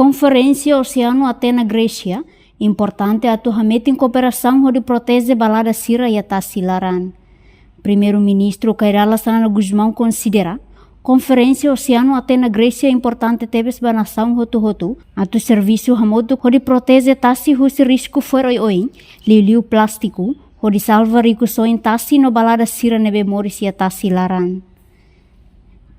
Conferência Oceano Atena Grécia, importante atu hametin cooperação de proteger balada sira e atasilaran. Primeiro-ministro Kairala Sanana Guzmão considera Conferência Oceano Atena Grécia importante tebes ba nação hotu atu serviço hamotu de proteger tasi husi risco foi oi liu plástico de salva rico soin tasi no balada sira nebe moris e atasilaran.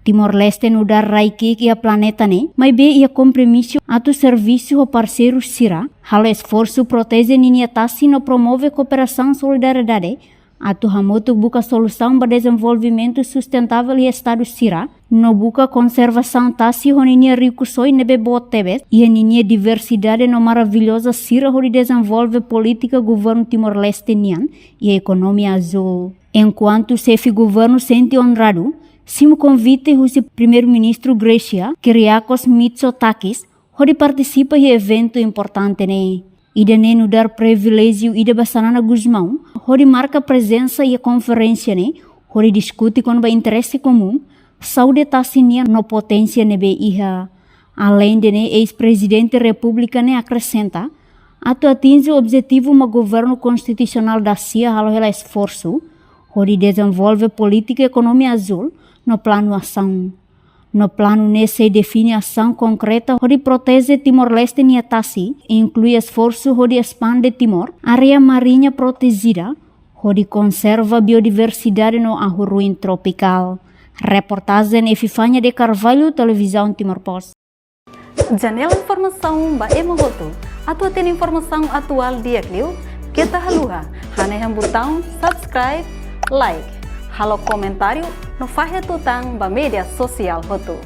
Timor-Leste no dar raiki e a planeta ne, mas be ia compromisso atu serviço o parceiro sira, halo esforço protege nini tasi no promove cooperação solidariedade, atu hamotu buka solução para desenvolvimento sustentável e estado sira, no buka conservação tasi honini rico soi nebe botebes e nini diversidade no maravilhosa sira hori desenvolve política governo Timor-Leste nian e a economia azul. Enquanto chefe governo sente honrado, Simo convite o primeiro-ministro Grécia, Kyriakos Mitsotakis, onde participa em evento importante ne. Ida ne no dar privilégio ida Sanana Guzmão, onde marca presença e a conferência ne, onde discute com o interesse comum, saúde tasinia no potência nebe iha. Além de ne, ex-presidente república ne acrescenta, atu atinge o objetivo do governo constitucional da CIA halo ela esforço, onde desenvolve política e economia azul, no plano ação. No plano nesse define ação concreta onde protege Timor-Leste e Tasi, inclui esforço onde expande Timor, área marinha protegida, onde conserva biodiversidade no arruin tropical. Reportagem Epifânia de Carvalho, Televisão Timor-Post. Janela informação ba emohoto. Atu tem informação atual dia kliu, kita haluha, haneham botão subscribe, like. Halo komentário no Fahia Tutang ba media sosial hotu.